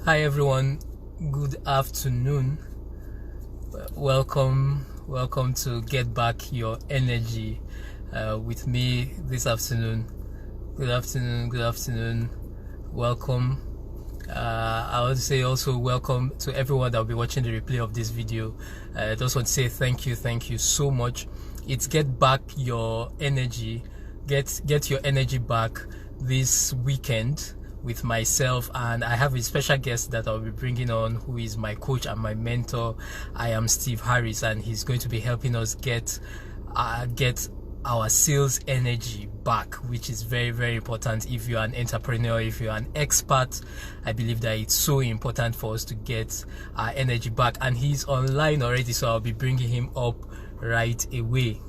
Hi everyone, good afternoon. Welcome to Get Back Your Energy with me this afternoon. Good afternoon. Welcome. I would say also welcome to everyone that will be watching the replay of this video. I just want to say thank you so much. It's Get Back Your Energy. Get your energy back this weekend with myself, and I have a special guest that I'll be bringing on, who is my coach and my mentor. I am Steve Harris, and he's going to be helping us get our sales energy back, which is very important. If you're an entrepreneur, if you're an expert, I believe that it's so important for us to get our energy back. And he's online already, so I'll be bringing him up right away.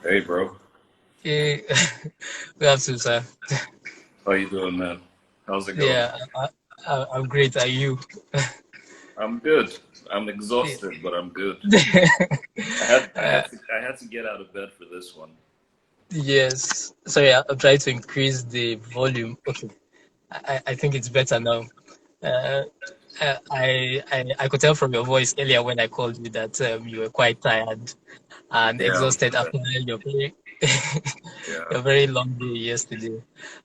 Hey, bro. Hey, good afternoon, sir. How you doing, man? How's it going? Yeah, I'm great. Are you? I'm good. I'm Yeah. exhausted, but I'm good. Uh, I had to get out of bed for this one. yes. Sorry, I'm trying to increase the volume. Okay, I think it's better now. Uh, I could tell from your voice earlier when I called you that you were quite tired and Yeah, exhausted after your very yeah. your very long day yesterday.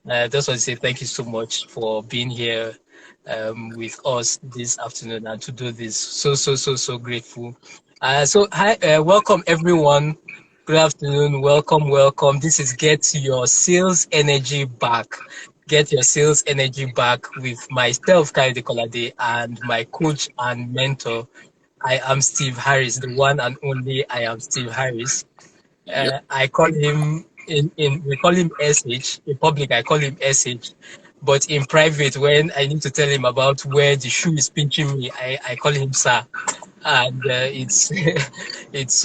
I just want to say thank you so much for being here with us this afternoon and to do this. So grateful. Hi, welcome everyone. Good afternoon. Welcome. This is Get Your Sales Energy Back. Get your sales energy back with myself, Kaide Kolade, and my coach and mentor. I am Steve Harris, the one and only I am Steve Harris. Yep. I call him in we call him SH. In public, I call him SH. But in private, when I need to tell him about where the shoe is pinching me, I call him Sir. And it's it's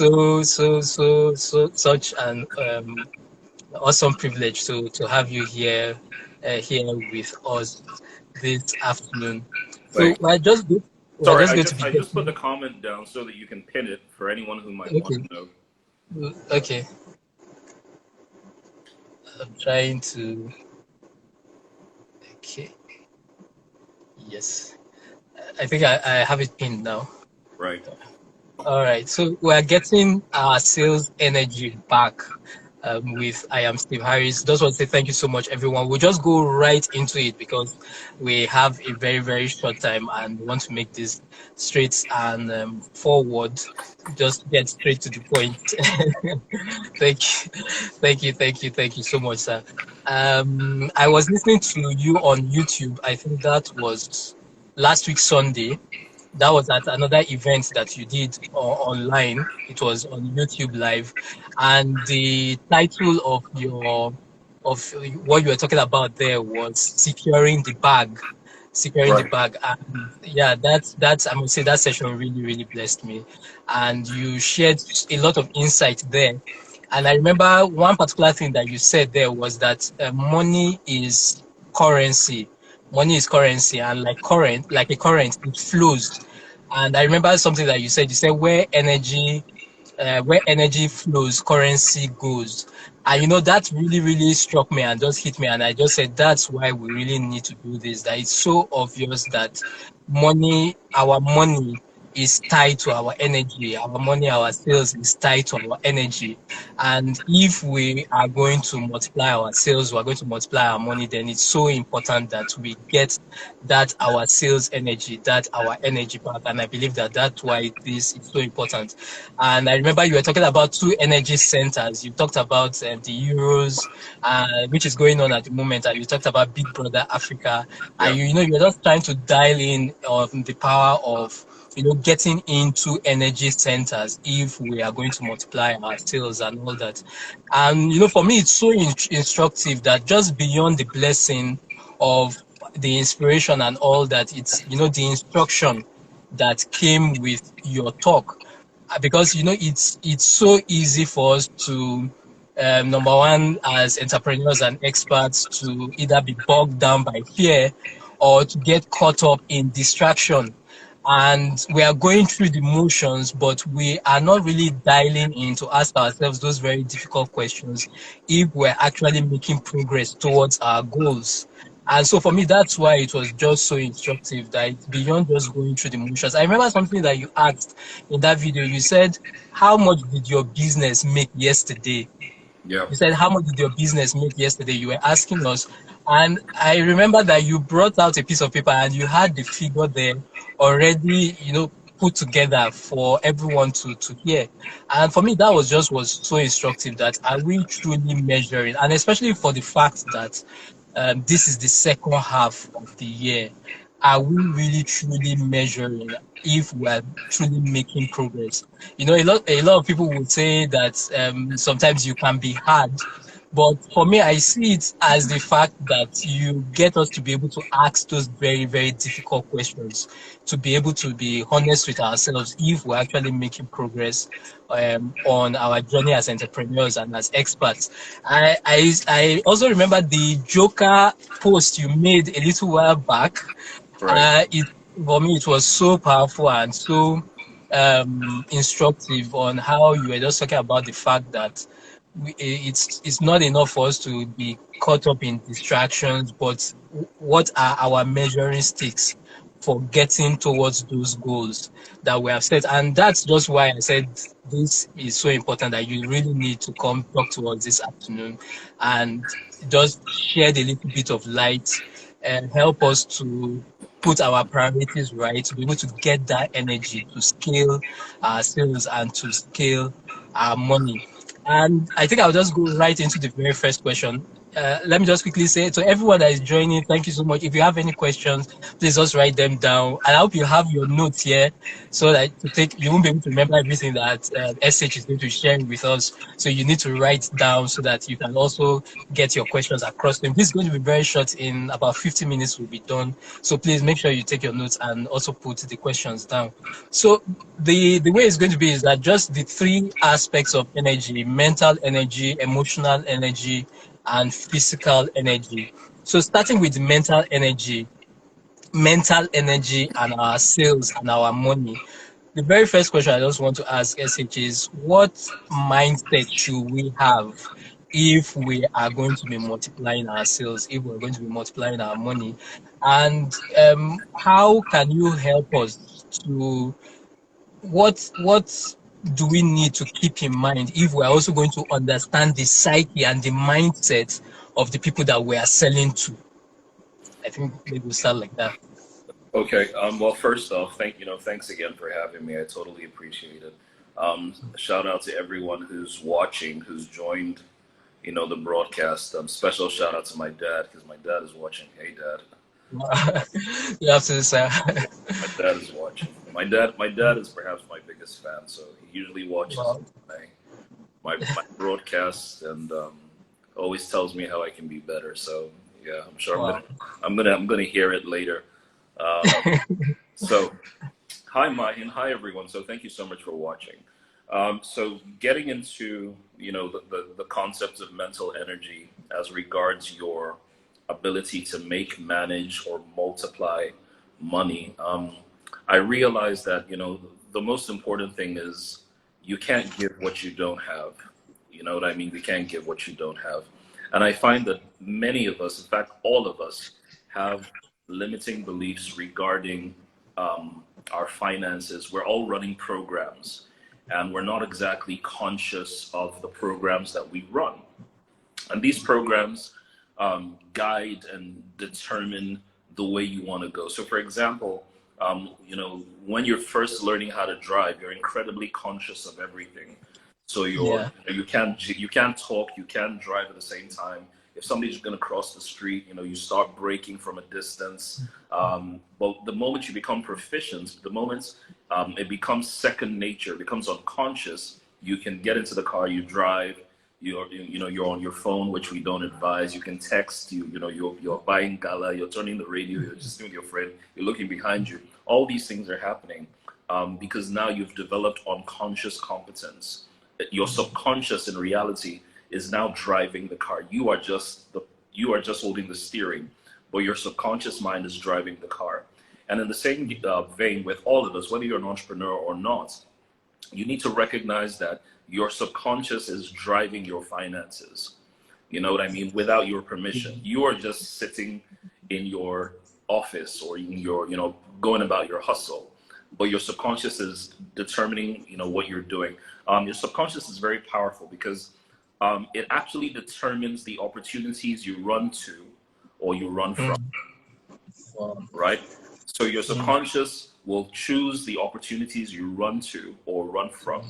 such an awesome privilege to have you here with us this afternoon. So Thank you. we're Sorry, just going to be I just put the getting comment down so that you can pin it for anyone who might want okay. to know. Okay. I'm trying to okay. Yes. I think I have it pinned now. Right. All right. So we're getting our sales energy back with I am Steve Harris. Just want to say thank you so much, everyone. We'll just go right into it because we have a very short time and want to make this straight and forward. Just get straight to the point. Thank you, thank you so much, sir. I was listening to you on YouTube. I think that was last week Sunday. That was at another event that you did online. It was on YouTube Live, and the title of what you were talking about there was securing the bag, securing the Right. bag. And yeah, that's I must say that session really blessed me, and you shared a lot of insight there. And I remember one particular thing that you said there was that money is currency. Money is currency, and like a current, it flows. And I remember something that you said. You said where energy flows, currency goes. And that really struck me and just hit me. And I just said that's why we really need to do this. That it's so obvious that our money is tied to our energy. Our money, our sales is tied to our energy. And if we are going to multiply our sales, we're going to multiply our money, then it's so important that we get that our sales energy, that our energy back. And I believe that that's why this is so important. And I remember you were talking about two energy centers. You talked about the Euros, which is going on at the moment, and you talked about Big Brother Africa. And Yeah. you're just trying to dial in on the power of getting into energy centers if we are going to multiply our sales and all that. And for me, it's so instructive that just beyond the blessing of the inspiration and all that, it's the instruction that came with your talk. Because it's so easy for us to number one, as entrepreneurs and experts, to either be bogged down by fear or to get caught up in distraction. and we are going through the motions, but we are not really dialing in to ask ourselves those very difficult questions if we're actually making progress towards our goals. And so for me, that's why it was just so instructive that it's beyond just going through the motions. I remember something that you asked in that video. You said, how much did your business make yesterday? Yeah. You said, how much did your business make yesterday? You were asking us. And I remember that you brought out a piece of paper and you had the figure there already, put together for everyone to hear. And for me, that was so instructive. That are we truly measuring? And especially for the fact that this is the second half of the year. Are we really truly measuring if we're truly making progress? A lot of people would say that sometimes you can be hard, but for me, I see it as the fact that you get us to be able to ask those very, very difficult questions, to be able to be honest with ourselves if we're actually making progress on our journey as entrepreneurs and as experts. I also remember the Joker post you made a little while back. Right. It For me, it was so powerful and so instructive on how you were just talking about the fact that it's not enough for us to be caught up in distractions, but what are our measuring sticks for getting towards those goals that we have set? And that's just why I said this is so important that you really need to come talk to us this afternoon and just shed a little bit of light and help us to put our priorities right, to be able to get that energy to scale our sales and to scale our money. And I think I'll just go right into the very first question. Let me just quickly say to everyone that is joining, thank you so much. If you have any questions, please just write them down. And I hope you have your notes here so that you won't be able to remember everything that SH is going to share with us. So you need to write down so that you can also get your questions across them. This is going to be very short. In about 50 minutes, we'll be done. So please make sure you take your notes and also put the questions down. So the way it's going to be is that just the three aspects of energy: mental energy, emotional energy, and physical energy. So starting with mental energy and our sales and our money. The very first question I just want to ask SH is, what mindset should we have if we are going to be multiplying our sales, if we're going to be multiplying our money? And how can you help us to what do we need to keep in mind if we're also going to understand the psyche and the mindset of the people that we are selling to? I think maybe we'll start like that. Okay. Well, first off, thanks again for having me. I totally appreciate it. Shout out to everyone who's watching, who's joined, the broadcast. Special shout out to my dad because my dad is watching. Hey, Dad. You have to say, My dad is watching. My dad is perhaps my biggest fan, so he usually watches well, my broadcasts and always tells me how I can be better. So yeah, I'm sure wow. I'm gonna hear it later. Um, so hi Mahin, hi everyone. So thank you so much for watching. So getting into the concepts of mental energy as regards your ability to make, manage, or multiply money. I realize that the most important thing is you can't give what you don't have. You know what I mean? You can't give what you don't have. And I find that many of us, in fact, all of us, have limiting beliefs regarding our finances. We're all running programs, and we're not exactly conscious of the programs that we run. And these programs guide and determine the way you want to go. So, for example, when you're first learning how to drive, you're incredibly conscious of everything. So Yeah. you can't talk, you can't drive at the same time. If somebody's going to cross the street, you start braking from a distance. But the moment you become proficient, the moment it becomes second nature, it becomes unconscious, you can get into the car, you drive, you're on your phone, which we don't advise. You can text, you're buying gala, you're turning the radio, you're just with your friend, you're looking behind you. All these things are happening because now you've developed unconscious competence. Your subconscious in reality is now driving the car. You are just holding the steering, but your subconscious mind is driving the car. And in the same vein with all of us, whether you're an entrepreneur or not, you need to recognize that your subconscious is driving your finances. You know what I mean? Without your permission. You are just sitting in your office or in your, going about your hustle. But your subconscious is determining, what you're doing. Your subconscious is very powerful because it actually determines the opportunities you run to or you run from, right? So your subconscious will choose the opportunities you run to or run from.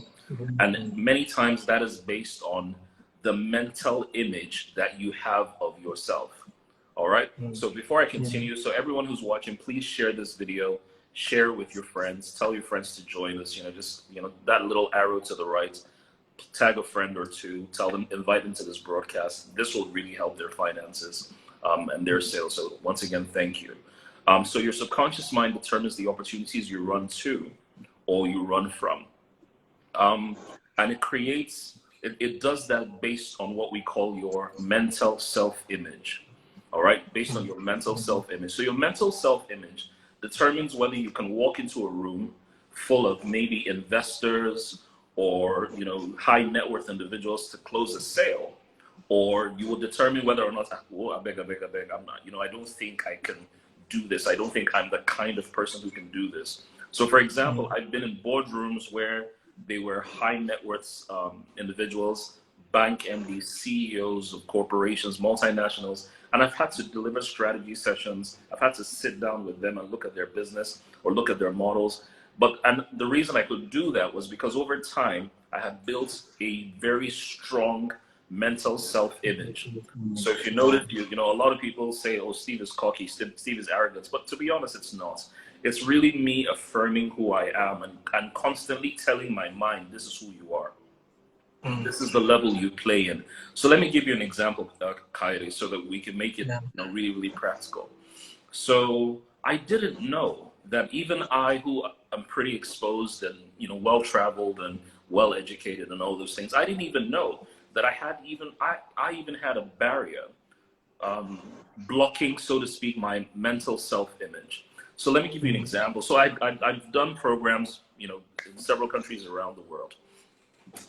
And many times that is based on the mental image that you have of yourself. All right. So before I continue, so everyone who's watching, please share this video, share with your friends, tell your friends to join us, that little arrow to the right, tag a friend or two, tell them, invite them to this broadcast. This will really help their finances and their sales. So once again, thank you. So your subconscious mind determines the opportunities you run to or you run from. And it creates, it does that based on what we call your mental self-image. All right, based on your mental self-image. So your mental self-image determines whether you can walk into a room full of maybe investors or high net worth individuals to close a sale, or you will determine whether or not, oh, I beg, I'm not, I don't think I can do this. I don't think I'm the kind of person who can do this. So for example, I've been in boardrooms where they were high net worth individuals, bank MDs, CEOs of corporations, multinationals, and I've had to deliver strategy sessions. I've had to sit down with them and look at their business or look at their models. And the reason I could do that was because over time, I had built a very strong mental self-image. So if you notice, a lot of people say, oh, Steve is cocky, Steve is arrogant. But to be honest, it's not. It's really me affirming who I am and constantly telling my mind, this is who you are. This is the level you play in. So let me give you an example, Kairi, so that we can make it really, really practical. So I didn't know that even I, who am pretty exposed and well-traveled and well-educated and all those things, I didn't even know that I even had a barrier blocking, so to speak, my mental self-image. So let me give you an example. So I've done programs, in several countries around the world.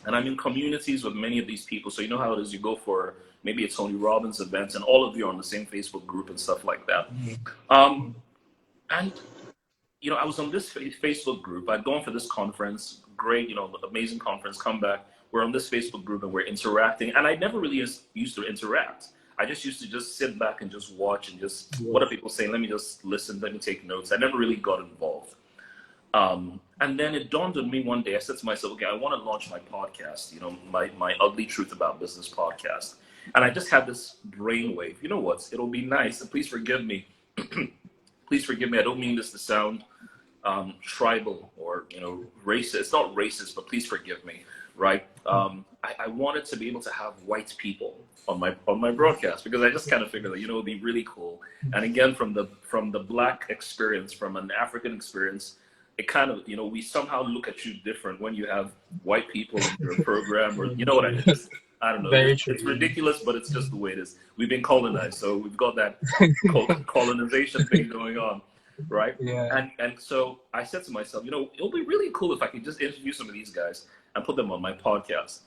And I'm in communities with many of these people. So you know how it is, you go for maybe a Tony Robbins event and all of you are on the same Facebook group and stuff like that. And, I was on this Facebook group. I'd gone for this conference, great, amazing conference, come back. We're on this Facebook group and we're interacting. And I never really used to interact. I just used to just sit back and just watch and just, what are people saying? Let me just listen, let me take notes. I never really got involved. And then it dawned on me one day, I said to myself, okay, I want to launch my podcast, my Ugly Truth About Business podcast. And I just had this brainwave. You know what? It'll be nice. And please forgive me. Please forgive me. I don't mean this to sound tribal or, racist. It's not racist, but please forgive me, right? I wanted to be able to have white people on my broadcast because I just kind of figured that, it would be really cool. And again, from the Black experience, from an African experience, it kind of, we somehow look at you different when you have white people in your program, or you know what I mean? I don't know. It's ridiculous, but it's just the way it is. We've been colonized, so we've got that colonization thing going on, right? Yeah. And so I said to myself, it'll be really cool if I could just interview some of these guys and put them on my podcast.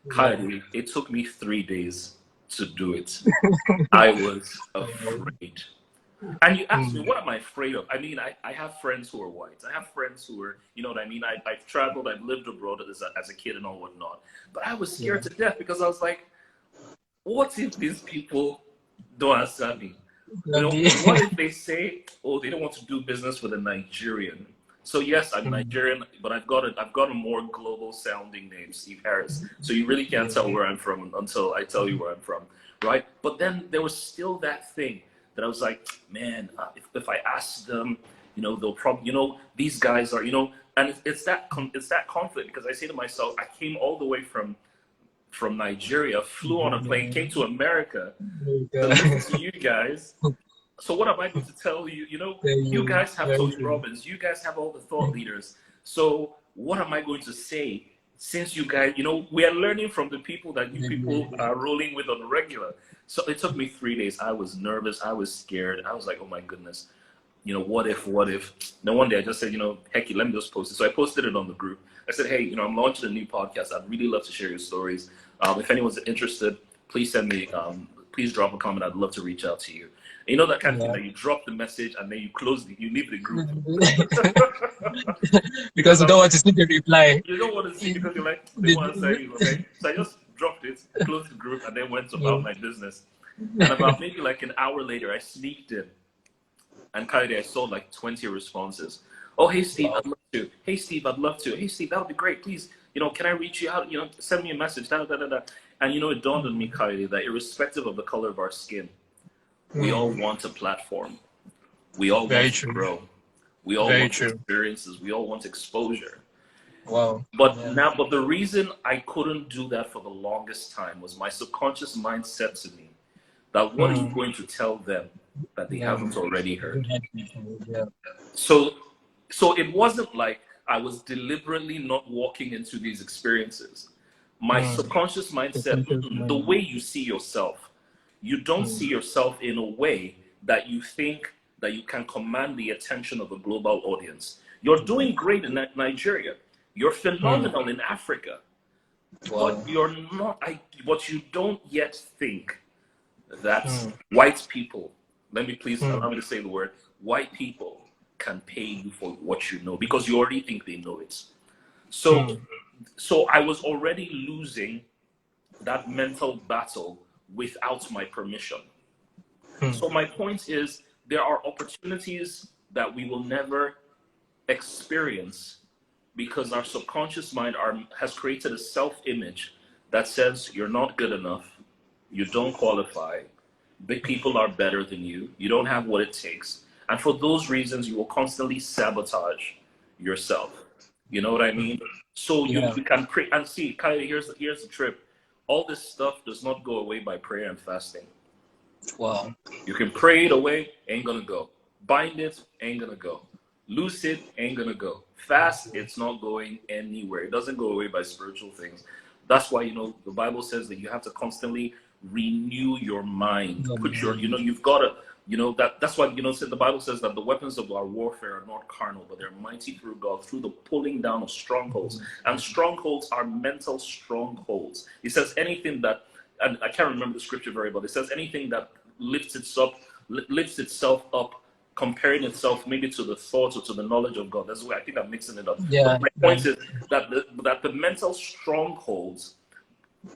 Kylie, it took me 3 days to do it. I was afraid. And you ask me, what am I afraid of? I mean, I have friends who are white. I have friends who are, you know what I mean? I've traveled, I've lived abroad as a kid and all whatnot. But I was scared to death because I was like, what if these people don't understand me? What if they say, oh, they don't want to do business with a Nigerian? So yes, I'm Nigerian, but I've got a more global sounding name, Steve Harris. So you really can't tell where I'm from until I tell you where I'm from, right? But then there was still that thing that I was like, man, if I ask them, they'll probably, these guys are, and it's that conflict because I say to myself, I came all the way from Nigeria, flew on a plane, came to America to listen to you guys. So what am I going to tell you? You guys have Tony Robbins, you guys have all the thought leaders. So what am I going to say? Since you guys, we are learning from the people that you people are rolling with on the regular. So it took me 3 days. I was nervous. I was scared. I was like, oh my goodness. what if? Then one day I just said, heck, let me just post it. So I posted it on the group. I said, hey, I'm launching a new podcast. I'd really love to share your stories. If anyone's interested, please send me, please drop a comment. I'd love to reach out to you. And that kind of thing that you drop the message and then you leave the group. Because you don't want to see the reply. You don't want to see because you're like, they want to say, okay. So I just dropped it, closed the group, and then went about my business. And about maybe like an hour later, I sneaked in. And I saw like 20 responses. Oh, hey, Steve, I'd love to. Hey, Steve, I'd love to. Hey, Steve, that would be great. Please, can I reach you out? Send me a message. Da, da, da, da. And, it dawned on me, Kaide, that irrespective of the color of our skin, we all want a platform. We all want to grow. We all want experiences. We all want exposure. Wow. But but the reason I couldn't do that for the longest time was my subconscious mind said to me that what are you going to tell them that they haven't already heard? So it wasn't like I was deliberately not walking into these experiences. My subconscious mind said, the way you see yourself, you don't see yourself in a way that you think that you can command the attention of a global audience. You're doing great in Nigeria. You're phenomenal in Africa. But you're not, but you don't yet think that white people, let me please allow me to say the word, white people can pay you for what you know because you already think they know it. So I was already losing that mental battle without my permission. So my point is, there are opportunities that we will never experience because our subconscious mind has created a self-image that says you're not good enough, you don't qualify, big people are better than you, you don't have what it takes. And for those reasons, you will constantly sabotage yourself. You know what I mean? So you can pray and see, Kylie, here's the trip. All this stuff does not go away by prayer and fasting. Wow. You can pray it away, ain't gonna go. Bind it, ain't gonna go. Loose it, ain't gonna go. Fast, it's not going anywhere. It doesn't go away by spiritual things. That's why, the Bible says that you have to constantly renew your mind. Put your, you've got to, that's why, the Bible says that the weapons of our warfare are not carnal, but they're mighty through God, through the pulling down of strongholds. And strongholds are mental strongholds. It says anything that, and I can't remember the scripture very well, it says anything that lifts itself up, comparing itself maybe to the thoughts or to the knowledge of God. That's why I think I'm mixing it up. But my point is that the mental strongholds,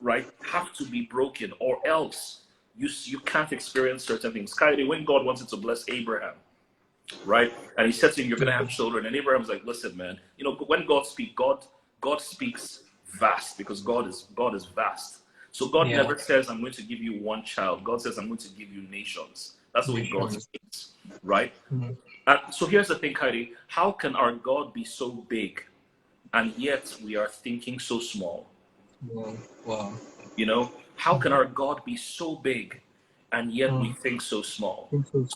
right, have to be broken, or else you can't experience certain things. Kylie, when God wanted to bless Abraham, right, and he said to him, you're going to have children, and Abraham's like, listen, man, when God speaks, God speaks vast, because God is vast. So God never says, I'm going to give you one child. God says, I'm going to give you nations. That's the way God speaks, right? And so here's the thing, Kylie. How can our God be so big and yet we are thinking so small? Wow. How can our God be so big and yet we think so small?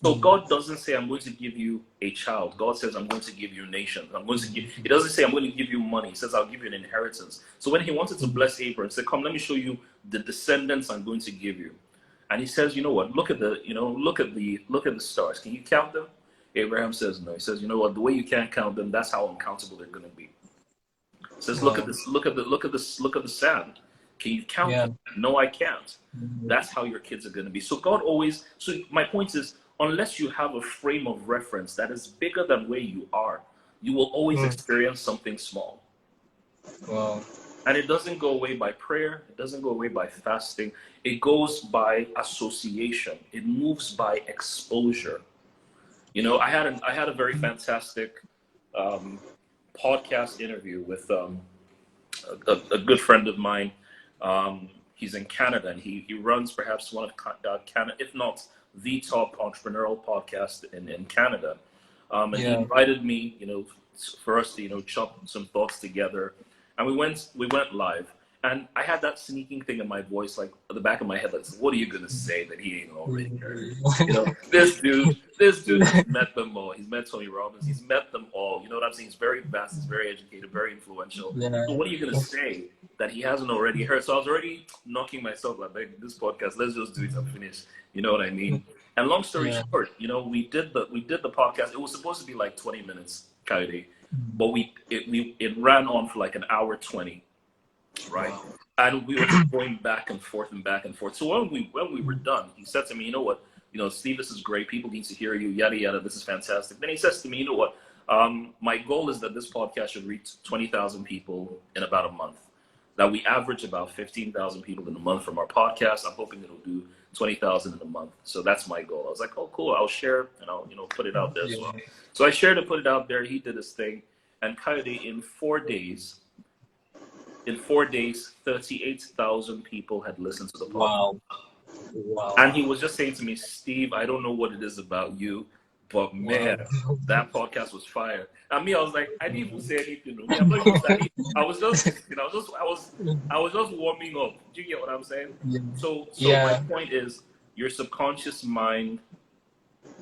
So God doesn't say, I'm going to give you a child. God says, I'm going to give you nations. He doesn't say, I'm going to give you money. He says, I'll give you an inheritance. So when he wanted to bless Abraham, he said, come, let me show you the descendants I'm going to give you. And he says, you know what, look at the stars. Can you count them? Abraham says no. He says, you know what, the way you can't count them, that's how uncountable they're going to be. He says, look at the sand. Can you count them? No, I can't. That's how your kids are going to be. So my point is, unless you have a frame of reference that is bigger than where you are, you will always experience something small. Wow. And it doesn't go away by prayer. It doesn't go away by fasting. It goes by association. It moves by exposure. I had a very fantastic podcast interview with a good friend of mine. He's in Canada, and he runs perhaps one of Canada, if not the top entrepreneurial podcast in Canada. And he invited me, for us to chop some thoughts together, and we went live. And I had that sneaking thing in my voice, like at the back of my head, like, what are you gonna say that he ain't already heard? This dude has met them all. He's met Tony Robbins. He's met them all. You know what I'm saying? He's very vast. He's very educated, very influential. So what are you gonna say that he hasn't already heard? So I was already knocking myself like, this podcast, let's just do it and finish. You know what I mean? And long story Yeah. short, we did the podcast. It was supposed to be like 20 minutes, Coyote, but it ran on for like an hour 20, right? Wow. And we were just going back and forth and back and forth. So when we were done, he said to me, you know what, Steve, this is great. People need to hear you, yada yada. This is fantastic. Then he says to me, you know what, my goal is that this podcast should reach 20,000 people in about a month. That we average about 15,000 people in a month from our podcast. I'm hoping it'll do 20,000 in a month. So that's my goal. I was like, oh, cool. I'll share and I'll put it out there as Yeah. well. So I shared it, put it out there. He did his thing, and Coyote in 4 days, 38,000 people had listened to the podcast. Wow. Wow. And he was just saying to me, Steve, I don't know what it is about you, but Wow. man, that podcast was fire. And me, I was like, I didn't even say anything. Me, I'm not even saying. I was just, I was just warming up. Do you get what I'm saying? Yeah. So my Yeah. point is, your subconscious mind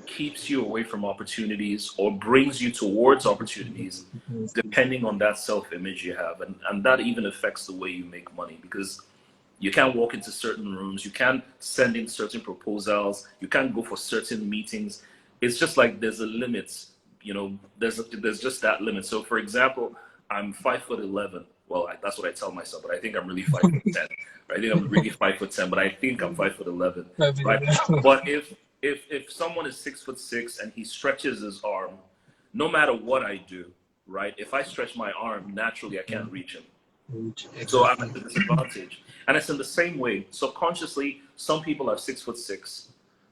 keeps you away from opportunities or brings you towards opportunities, depending on that self-image you have, and that even affects the way you make money, because you can't walk into certain rooms, you can't send in certain proposals, you can't go for certain meetings. It's just like there's a limit, there's just that limit. So for example, I'm 5'11". Well, that's what I tell myself, but I think I'm really 5'10". I think I'm really 5'10", but I think I'm 5'11", right? But if someone is 6'6" and he stretches his arm, no matter what I do, right? If I stretch my arm, naturally I can't reach him. So I'm at the disadvantage. And it's in the same way, subconsciously, some people are 6'6"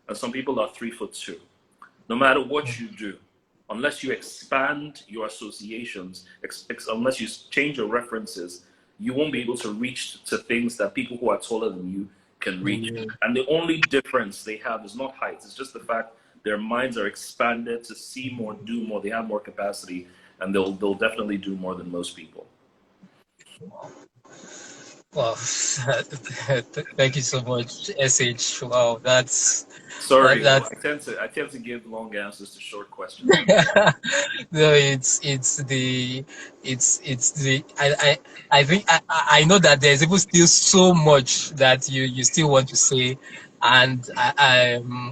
and some people are 3'2". No matter what you do, unless you expand your associations, unless you change your references, you won't be able to reach to things that people who are taller than you can reach. And the only difference they have is not height. It's just the fact their minds are expanded to see more, do more. They have more capacity, and they'll definitely do more than most people. Wow. Thank you so much, SH. Wow, Sorry, that's I tend to give long answers to short questions. no, it's the I think I know that there's even still so much that you still want to say, and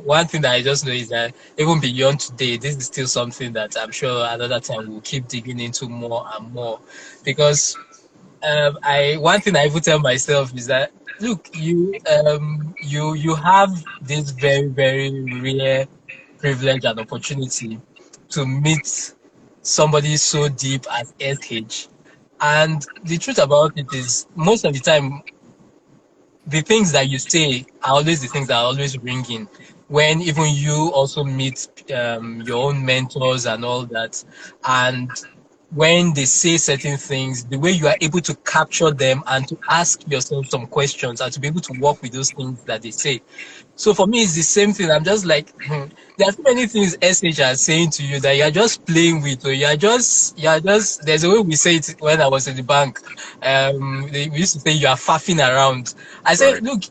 one thing that I just know is that even beyond today, this is still something that I'm sure another time we'll keep digging into more and more, because I one thing I even tell myself is that, look, you have this very, very rare privilege and opportunity to meet somebody so deep as SH. And the truth about it is, most of the time, the things that you say are always the things that are always ringing. When even you also meet your own mentors and all that, and when they say certain things, the way you are able to capture them and to ask yourself some questions and to be able to work with those things that they say. So for me, it's the same thing. I'm just like, there are so many things SH are saying to you that you're just playing with, or you're just, there's a way we say it when I was in the bank. We used to say you are faffing around. I said, Right. look,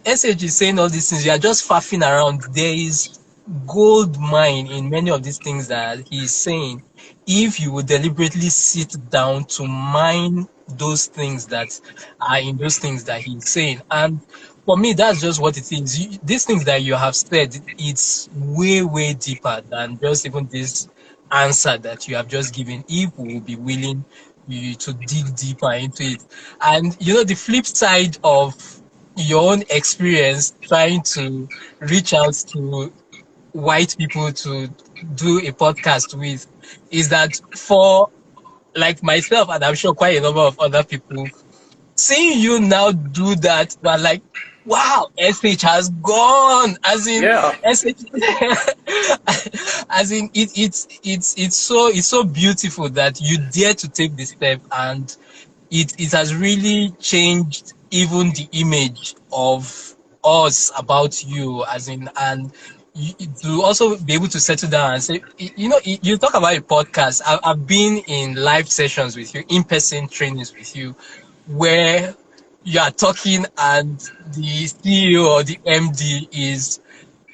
SH is saying all these things, you're just faffing around. There is gold mine in many of these things that he's saying, if you would deliberately sit down to mine those things that are in those things that he's saying. And for me, that's just what it is. These things that you have said, it's way, way deeper than just even this answer that you have just given, if we will be willing to dig deeper into it. And the flip side of your own experience trying to reach out to white people to do a podcast with is that, for like myself, and I'm sure quite a number of other people, seeing you now do that, we're like, wow, SH has gone. As in, Yeah. SH, as in, it's so beautiful that you dare to take this step, and it has really changed even the image of us about you, as in, and to also be able to settle down and say, you talk about a podcast. I've been in live sessions with you, in-person trainings with you, where you are talking and the CEO or the MD is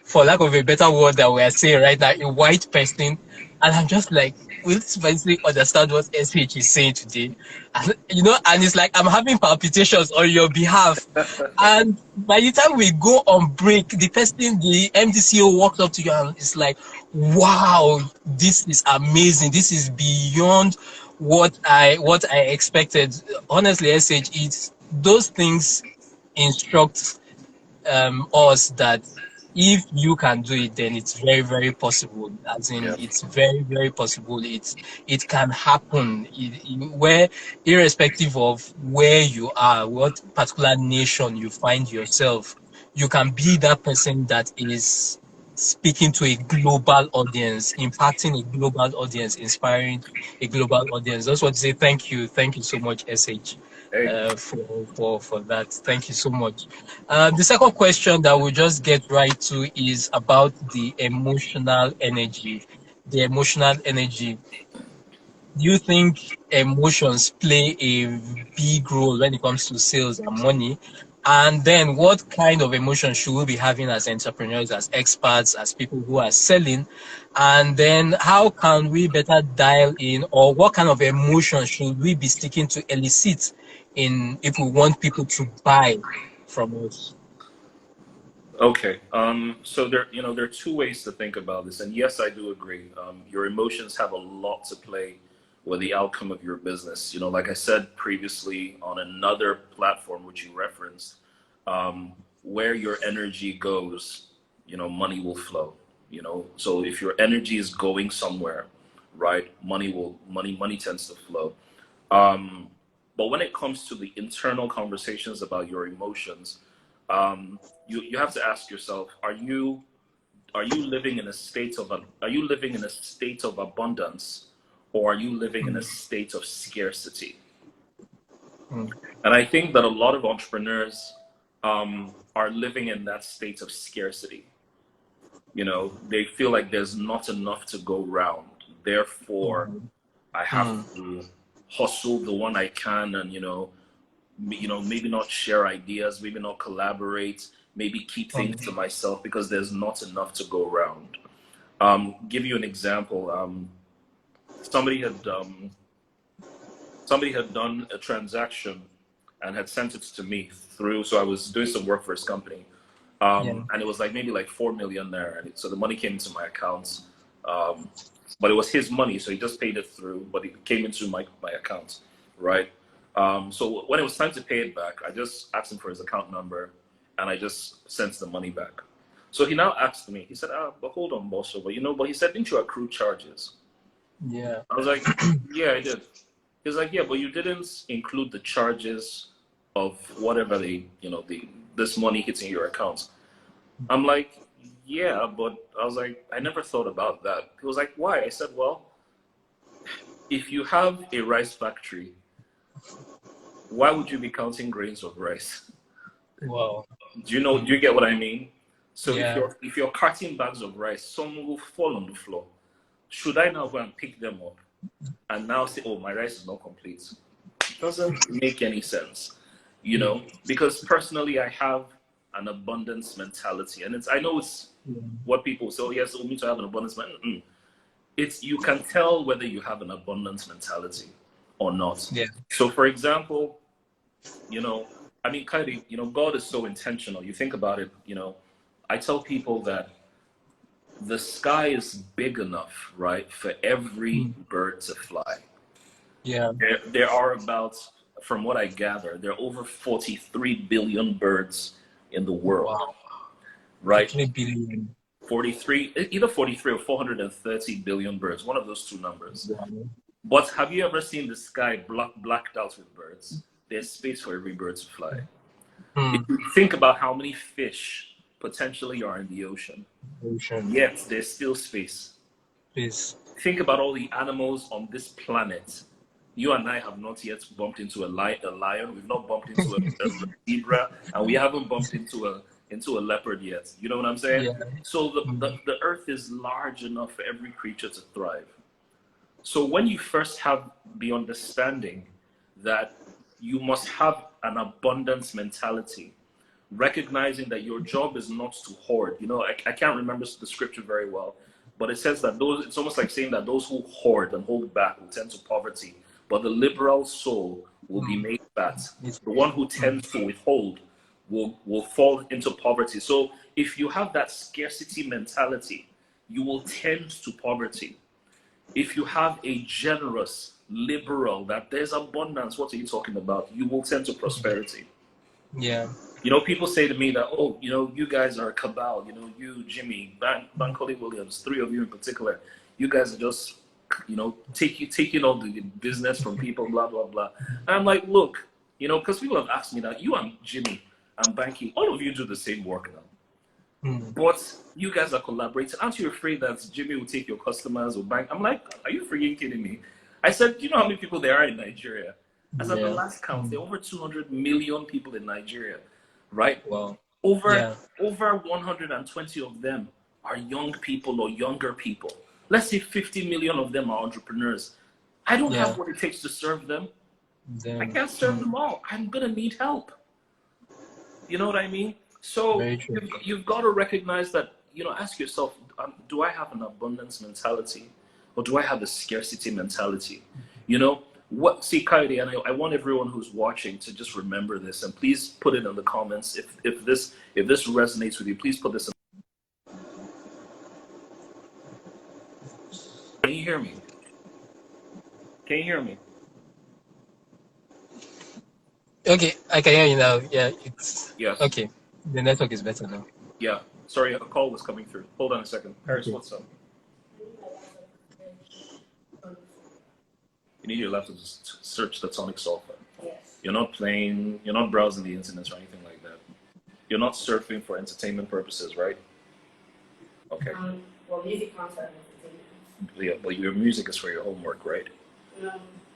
for lack of a better word that we are saying right now, a white person. And I'm just like, will this person understand what SH is saying today? And, you know, and it's like I'm having palpitations on your behalf. And by the time we go on break, the MDCO walks up to you and it's like, wow, this is amazing. This is beyond what I expected. Honestly, SH, it's those things instruct us that if you can do it, then it's very, very possible. As in, Yeah. it's very, very possible. It can happen. Where, irrespective of where you are, what particular nation you find yourself, you can be that person that is speaking to a global audience, impacting a global audience, inspiring a global audience. That's what to say. Thank you so much, SH, Hey. for that. Thank you so much. The second question that we'll just get right to is about the emotional energy. The emotional energy. Do you think emotions play a big role when it comes to sales and money? And then what kind of emotions should we be having as entrepreneurs, as experts, as people who are selling? And then how can we better dial in, or what kind of emotions should we be sticking to elicit in if we want people to buy from us? Okay. So there are two ways to think about this, and yes, I do agree. Your emotions have a lot to play with the outcome of your business. Like I said previously on another platform which you referenced, where your energy goes, money will flow. So if your energy is going somewhere, right, money tends to flow. Um, but when it comes to the internal conversations about your emotions, you have to ask yourself: are you living in a state of abundance, or are you living in a Mm, state of scarcity? mm, And I think that a lot of entrepreneurs are living in that state of scarcity. They feel like there's not enough to go round. Therefore, mm, I have mm, to hustle the one I can, and maybe not share ideas, maybe not collaborate, maybe keep things mm, to myself because there's not enough to go around. Give you an example. Somebody had somebody had done a transaction and had sent it to me through. So I was doing some work for his company, yeah. and it was like maybe like 4 million there. And so the money came into my accounts, um, but it was his money, so he just paid it through. But it came into my account, right? So when it was time to pay it back, I just asked him for his account number, and I just sent the money back. So he now asked me. He said, but hold on, boss. But he said, didn't you accrue charges? Yeah. I was like, yeah, I did. He's like, yeah, but you didn't include the charges of whatever this money hitting your account. I'm like, yeah, but I was like, I never thought about that. He was like, why? I said, well, if you have a rice factory, why would you be counting grains of rice? Wow. Do you get what I mean? So if Yeah. you're carting bags of rice, some will fall on the floor. Should I now go and pick them up and now say, oh, my rice is not complete? It doesn't make any sense, Yeah. because personally I have an abundance mentality, and I know it's Yeah. what people say, oh yes, we need to have an abundance mentality. It's, you can tell whether you have an abundance mentality or not. Yeah. So for example, I mean, kind of, God is so intentional. You think about it, I tell people that the sky is big enough, right, for every Mm, bird to fly. yeah. There are about, from what I gather, there are over 43 billion birds in the world, Wow. right? 3 billion. 43, either 43 or 430 billion birds, one of those two numbers. Wow. But have you ever seen the sky blacked out with birds? There's space for every bird to fly. If Mm, you think about how many fish potentially are in the ocean, ocean. yet there's still space. Please. Think about all the animals on this planet. You and I have not yet bumped into a lion. We've not bumped into a zebra, and we haven't bumped into a leopard yet. You know what I'm saying? Yeah. So Mm, the earth is large enough for every creature to thrive. So when you first have the understanding that you must have an abundance mentality, recognizing that your job is not to hoard. You know, I can't remember the scripture very well, but it says that it's almost like saying that those who hoard and hold back will tend to poverty, but the liberal soul will be made fat. The one who tends to withhold will fall into poverty. So if you have that scarcity mentality, you will tend to poverty. If you have a generous, liberal, that there's abundance, what are you talking about? You will tend to prosperity. Yeah. You know, people say to me that, oh, you know, you guys are a cabal. You know, you, Jimmy, Bankole Williams, three of you in particular, you guys are just, you know, taking all the business from people, blah, blah, blah. And I'm like, look, you know, because people have asked me that, you and Jimmy and Banky, all of you do the same work now. But you guys are collaborating. Aren't you afraid that Jimmy will take your customers or bank? I'm like, are you freaking kidding me? I said, do you know how many people there are in Nigeria? As at the last count, there are over 200 million people in Nigeria, right? Wow. Over 120 of them are young people or younger people. Let's say 50 million of them are entrepreneurs. I don't have what it takes to serve them. I can't serve them all. I'm gonna need help. You know what I mean? So you've got to recognize that, you know, ask yourself, do I have an abundance mentality or do I have a scarcity mentality? You know, see, Coyote, and I want everyone who's watching to just remember this, and please put it in the comments. If this resonates with you, please put this in. Can you hear me? Can you hear me? Okay, I can hear you now. Yeah, it's okay. The network is better now. Yeah. Sorry, a call was coming through. Hold on a second. Paris, what's up? You need your laptop to search the tonic sulfur. Yes. You're not browsing the internet or anything like that. You're not surfing for entertainment purposes, right? Okay. Well, music counts as entertainment. Yeah, but your music is for your homework, right? No,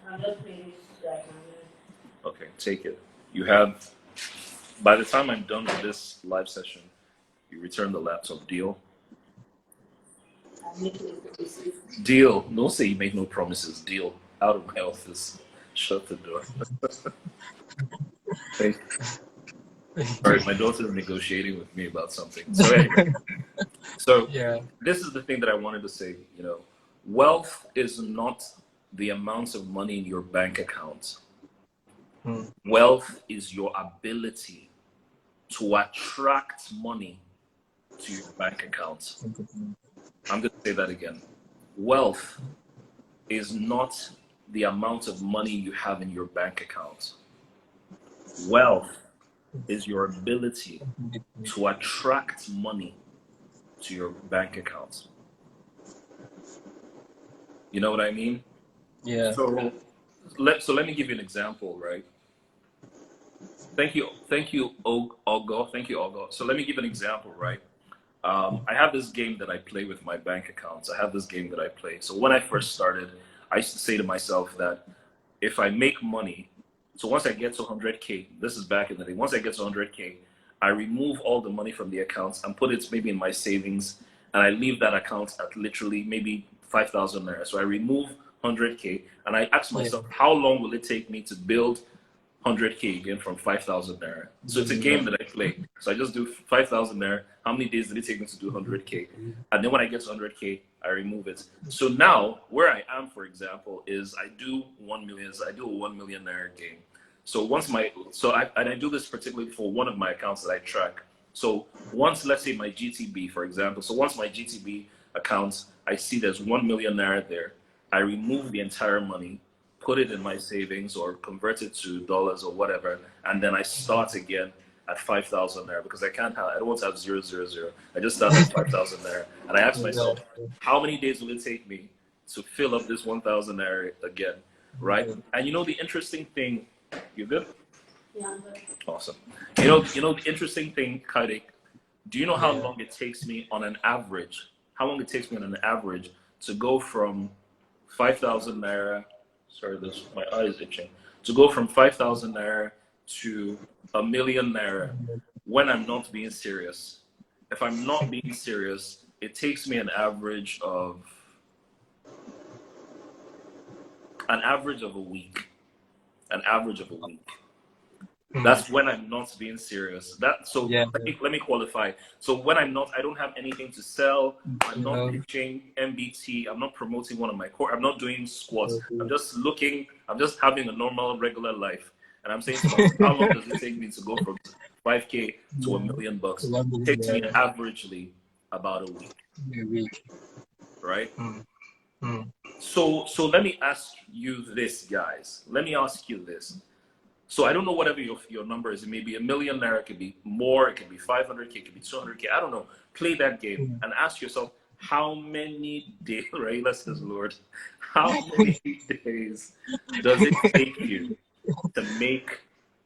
I'm just playing music right now. Okay, take it. You have, by the time I'm done with this live session, you return the laptop. Deal? I'm making no promises. Deal. Don't say you make no promises. Deal. Out of my office. Shut the door. Thank you. All right, my daughter is negotiating with me about something. So anyway, this is the thing that I wanted to say. You know, wealth is not the amount of money in your bank account. Wealth is your ability to attract money to your bank account. I'm going to say that again. Wealth is not the amount of money you have in your bank account. Wealth is your ability to attract money to your bank account. You know what I mean? Yeah. So let me give you an example, right? Thank you, Ogo. Thank you, Ogo. So let me give an example, right? I have this game that I play with my bank accounts. I have this game that I play. So when I first started, I used to say to myself that if I make money, so once I get to 100K, this is back in the day, once I get to 100K, I remove all the money from the accounts and put it maybe in my savings, and I leave that account at literally maybe 5,000 naira. So I remove 100K, and I ask myself, how long will it take me to build 100K again from 5,000 naira? So it's a game that I play. So I just do 5,000 naira. How many days did it take me to do 100K? And then when I get to 100K, I remove it. So now where I am, for example, is I do 1 million. I do a 1 million naira game. So I do this particularly for one of my accounts that I track. So once, let's say my GTB, for example. So once my GTB account, I see there's 1 million naira there. I remove the entire money, put it in my savings or convert it to dollars or whatever, and then I start again at 5,000 naira because I don't want to have 000. I just start at 5,000 naira, and I ask myself, how many days will it take me to fill up this 1,000 naira again, right? And you know the interesting thing, you good? Yeah. Awesome. You know the interesting thing, Kadik, do you know how long it takes me on an average? How long it takes me on an average to go from 5,000 naira? Sorry, my eye is itching. To go from 5,000 naira to 1 million naira when I'm not being serious. If I'm not being serious, it takes me an average of a week. An average of a week. That's when I'm not being serious. So Yeah. let me qualify. So when I don't have anything to sell. I'm You not know, pitching MBT. I'm not promoting one of my core. I'm not doing squats. I'm okay. just looking. I'm just having a normal, regular life. And I'm saying to myself, how long does it take me to go from 5K to Yeah. $1 million? One It minute, takes me yeah. averagely about a week, A week. right? Mm. Mm. So let me ask you this, guys. Let me ask you this. So I don't know whatever your number is. It may be $1 million, it could be more, it could be 500K, it could be 200K. I don't know. Play that game Mm. and ask yourself, how many days, right? Let's just Lord, how many days does it take you to make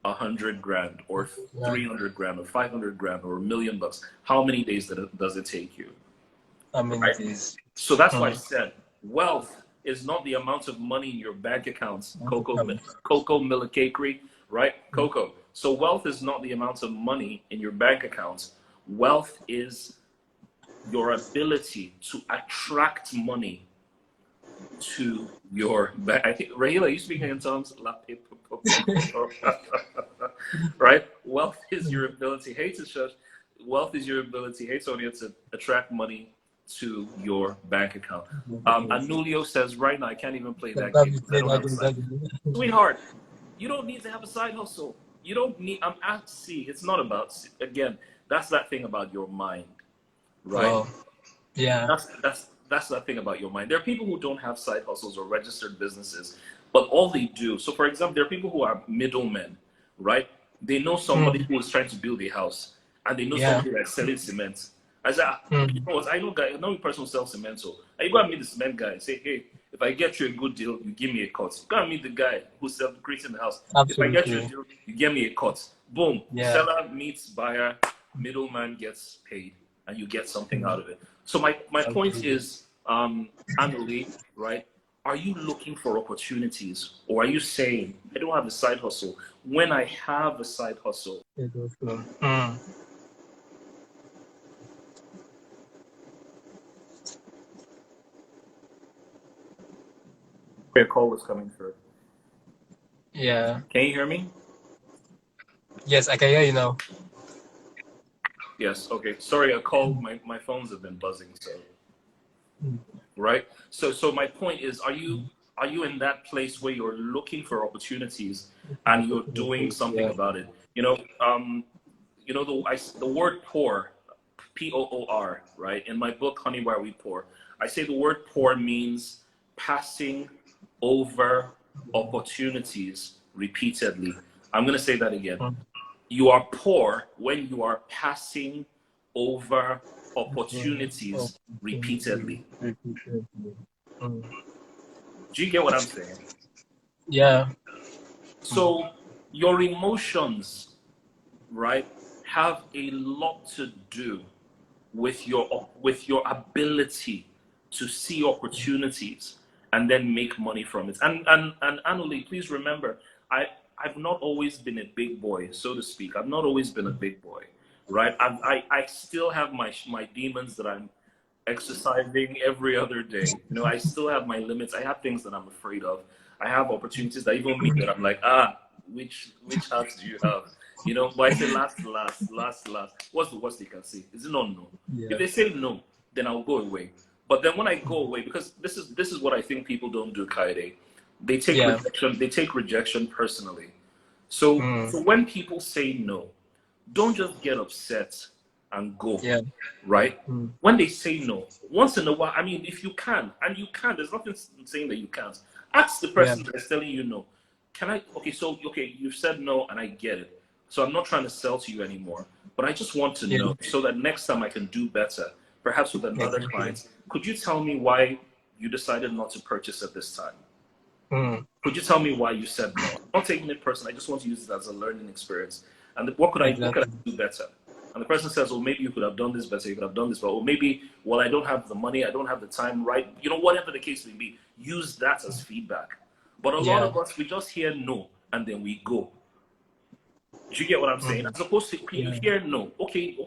100 grand or Yeah. 300 grand or 500 grand or $1 million? How many days does it take you? How many Right? days? So that's why I Mm. said wealth is not the amount of money in your bank accounts, Bank account. Coco Millicakery, right? Mm. Coco. So wealth is not the amount of money in your bank accounts. Wealth is your ability to attract money to your bank. I think Rahila, you speaking in tongues? Right? Wealth is your ability. Hey to church. Wealth is your ability. Hey Sonia, to attract money to your bank account. Anulio says right now I can't even play that game Sometimes you because I play don't that have a game, side. that game. Sweetheart, you don't need to have a side hustle. You don't need. I'm at see. It's not about again. That's that thing about your mind, right? Oh, yeah. That's the thing about your mind. There are people who don't have side hustles or registered businesses, but all they do. So, for example, there are people who are middlemen, right? They know somebody Mm. who is trying to build a house, and they know Yeah. somebody that's selling cement. I said, you Mm. know what? I know a person who sells cement. So, you go and meet the cement guy and say, hey, if I get you a good deal, you give me a cut. Go and meet the guy who's creating the house. If I get you a Absolutely. deal, you give me a cut. Boom. Yeah. Seller meets buyer, middleman gets paid, and you get something Mm. out of it. So my point Absolutely. is, Annalie, right? Are you looking for opportunities, or are you saying I don't have a side hustle? When I have a side hustle, It also. Mm. a call was coming through. Yeah. Can you hear me? Yes, I can hear you now. Yes. Okay. Sorry, a call. My phones have been buzzing. So Mm. right. So my point is, are you in that place where you're looking for opportunities and you're doing Opportunities. something Yeah. about it? The word poor, Poor, right? In my book, Honey, Why Are We Poor? I say the word poor means passing over opportunities repeatedly. I'm going to say that again. Mm. You are poor when you are passing over Oh, opportunities repeatedly. repeatedly. Mm. Do you get what I'm saying? Yeah. Mm. So your emotions, right, have a lot to do with your ability to see opportunities and then make money from it. And Annalie, please remember, I've not always been a big boy, so to speak. I've not always been a big boy, right? I still have my demons that I'm exercising every other day. I still have my limits. I have things that I'm afraid of. I have opportunities that even me that I'm like, which house do you have? But I say last, last, last, last. What's the worst they can say? Is it not no? If Yeah. they say no, then I'll go away. But then when I go away, because this is what I think people don't do, Kaide. They take Yeah. rejection. They take rejection personally. So Mm. so when people say no, don't just get upset and go, Yeah. right? Mm. When they say no, once in a while, I mean, if you can, and you can, there's nothing saying that you can't. Ask the Yeah. person that's telling you no. Can I? Okay, you've said no, and I get it. So I'm not trying to sell to you anymore, but I just want to Yeah. know so that next time I can do better, perhaps with another Exactly. client. Could you tell me why you decided not to purchase at this time? Mm. Could you tell me why you said no? I'm not taking it personal. I just want to use it as a learning experience. And what could I Exactly. do better? And the person says, well, maybe you could have done this better. You could have done this better. Or maybe, well, I don't have the money. I don't have the time, right? Whatever the case may be, use that as feedback. But a lot Yeah. of us, we just hear no and then we go. Do you get what I'm saying? Mm. As opposed to, okay, you Yeah. hear no. Okay.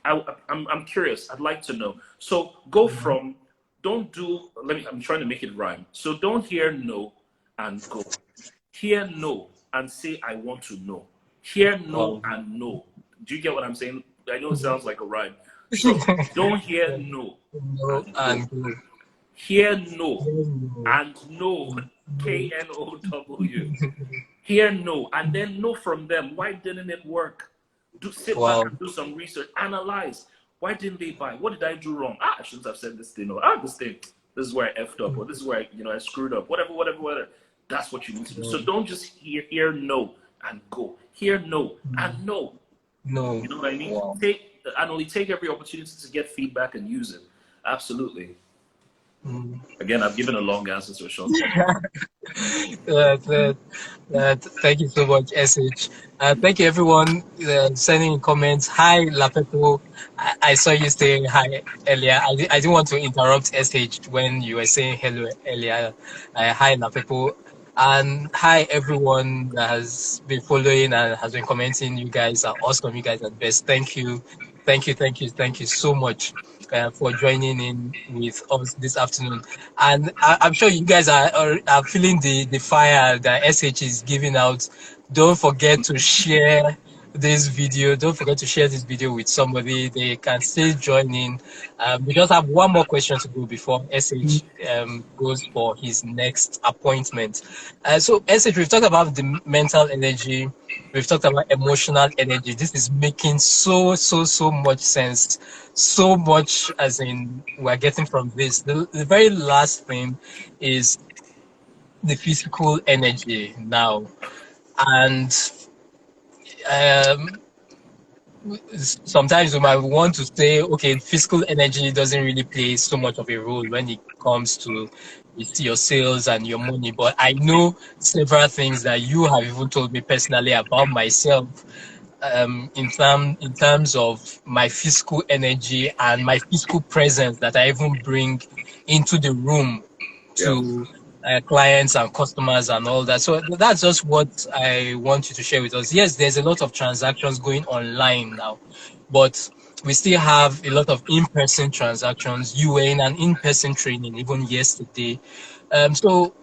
I'm curious. I'd like to know. So go Mhm. from, don't do, I'm trying to make it rhyme. So don't hear no and go. Hear no and say, I want to know. Hear no Wow. and no. Do you get what I'm saying? I know it sounds like a rhyme. So don't hear no No and go. and go. Hear no No. and no. No. KNOW. Hear no and then know from them. Why didn't it work? Do sit back Wow. and do some research. Analyze. Why didn't they buy? What did I do wrong? I shouldn't have said this thing. Or this thing. This is where I effed up, or this is where I screwed up. Whatever. That's what you need to do. So don't just hear no and go. Hear no and no. No. You know what I mean? Wow. Take every opportunity to get feedback and use it. Absolutely. Mm. Again, I've given a long answer to a short question. Thank you so much, SH. Thank you, everyone, sending in comments. Hi, Lapepo. I saw you saying hi earlier. I didn't want to interrupt SH when you were saying hello earlier. Hi, Lapepo. And hi, everyone that has been following and has been commenting. You guys are awesome. You guys are the best. Thank you. Thank you so much for joining in with us this afternoon. And I'm sure you guys are feeling the fire that SH is giving out. Don't forget to share this video. Don't forget to share this video with somebody. They can still join in. We just have one more question to go before SH goes for his next appointment. So SH, we've talked about the mental energy. We've talked about emotional energy. This is making so much sense. So much as in we're getting from this. The very last thing is the physical energy now. And um, sometimes we might want to say, okay, physical energy doesn't really play so much of a role when it comes to your sales and your money. But I know several things that you have even told me personally about myself in terms of my physical energy and my physical presence that I even bring into the room Yeah. to clients and customers and all that. So that's just what I want you to share with us. Yes, there's a lot of transactions going online now, but we still have a lot of in-person transactions. You were in an in-person training even yesterday. So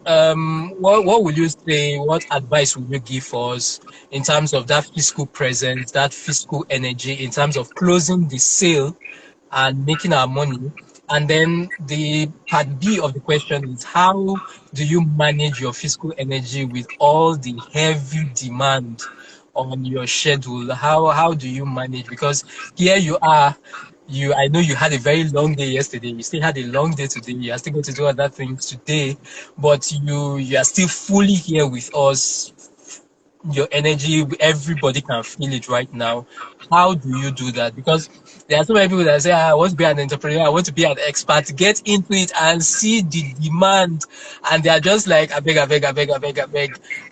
what would you say? What advice would you give us in terms of that physical presence, that physical energy, in terms of closing the sale and making our money? And then the part B of the question is, how do you manage your physical energy with all the heavy demand on your schedule? How do you manage? Because here you are, I know you had a very long day yesterday. You still had a long day today. You are still going to do other things today, but you are still fully here with us. Your energy, everybody can feel it right now. How do you do that? Because there are so many people that say, I want to be an entrepreneur, I want to be an expert, get into it and see the demand. And they are just like, I beg.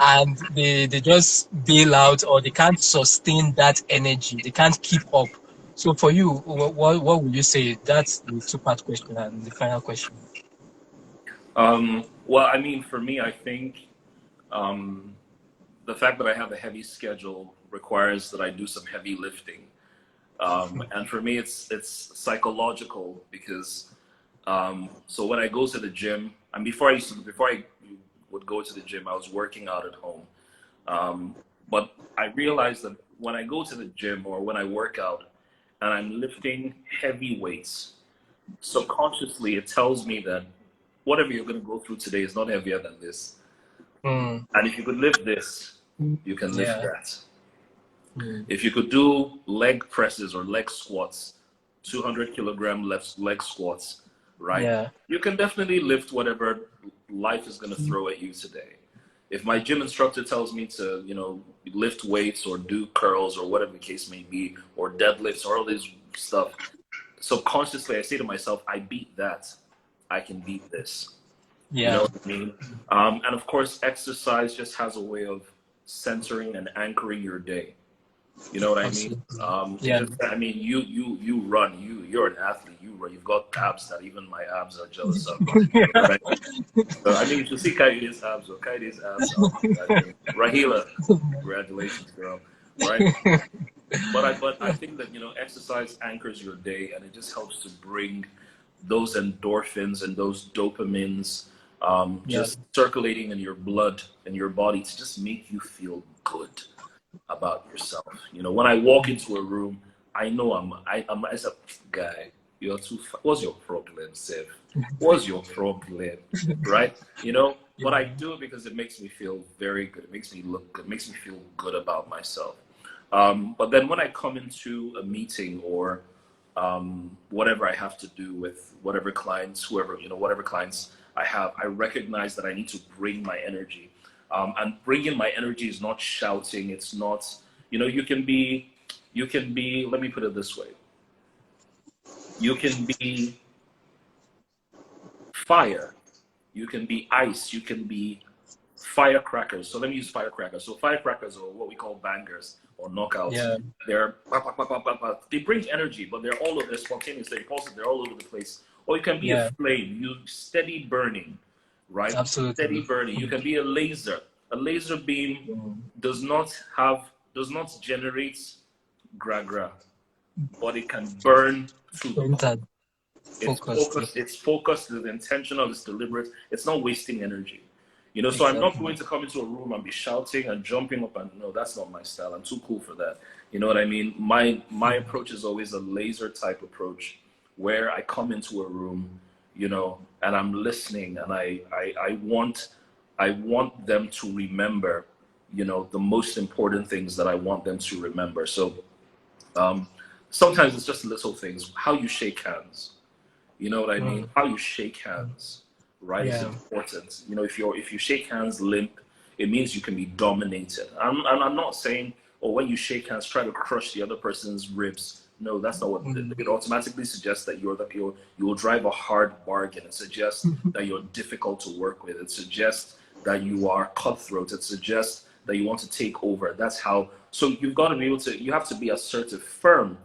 And they just bail out, or they can't sustain that energy. They can't keep up. So for you, what would you say? That's the two-part question and the final question. Well, I mean, for me, I think um, the fact that I have a heavy schedule requires that I do some heavy lifting. And for me, it's psychological because so when I go to the gym, and before I would go to the gym, I was working out at home. But I realized that when I go to the gym or when I work out and I'm lifting heavy weights, subconsciously it tells me that whatever you're going to go through today is not heavier than this. Mm, And if you could lift this, you can lift yeah. that. Mm, If you could do leg presses or leg squats, 200-kilogram leg squats, right? yeah. You can definitely lift whatever life is going to throw at you today. If my gym instructor tells me to, lift weights or do curls or whatever the case may be, or deadlifts or all this stuff, subconsciously I say to myself, I beat that. I can beat this. You know Yeah. what I mean? And of course, exercise just has a way of centering and anchoring your day. You know what I mean? Absolutely. It Yeah. just, I mean, you run, you're an athlete, you run, you've got abs that even my abs are jealous of. Right? So, I mean, you should see Kaide's abs, or Kaide's abs are, I mean, Rahila, congratulations, girl, right? But I think that, exercise anchors your day and it just helps to bring those endorphins and those dopamines Yeah. just circulating in your blood and your body to just make you feel good. about yourself. You know, when I walk into a room, I know I'm as a guy. You're too. What's your problem, Seth? What's your problem, right? You know, Yeah. but I do it because it makes me feel very good. It makes me look good. It makes me feel good about myself. But then when I come into a meeting or whatever I have to do with whatever clients, whoever, you know, whatever clients I have, I recognize that I need to bring my energy. And bringing my energy is not shouting. It's not, you know, you can be, let me put it this way. You can be fire. You can be ice. You can be firecrackers. So let me use firecrackers. So firecrackers are what we call bangers or knockouts. Yeah. They're they bring energy, but they're all over. They're spontaneous. They're impulsive. They're all over the place. Or you can be a Yeah. flame. You steady burning, right? Steady Absolutely. burning. You can be a laser. A laser beam does not have does not generate gra, but it can burn through the core. Entered. It's Focused. focused, it's focused, it's intentional, it's deliberate, it's not wasting energy. You know, so I'm not Exactly. going to come into a room and be shouting and jumping up and no, that's not my style. I'm too cool for that. You know what I mean? My approach is always a laser type approach where I come into a room, you know, and I'm listening and I want them to remember, you know, the most important things that I want them to remember. So um, sometimes it's just little things, how you shake hands, you know what I mean? Mm. How you shake hands, right, is Yeah. important. You know, if you shake hands limp, it means you can be dominated. I'm not saying, or when you shake hands, try to crush the other person's ribs. No, that's not what Mm. it automatically suggests that you will drive a hard bargain. It suggests that you're difficult to work with. It suggests that you are cutthroat. It suggests that you want to take over. That's how. So you've got to be able to. You have to be assertive, firm,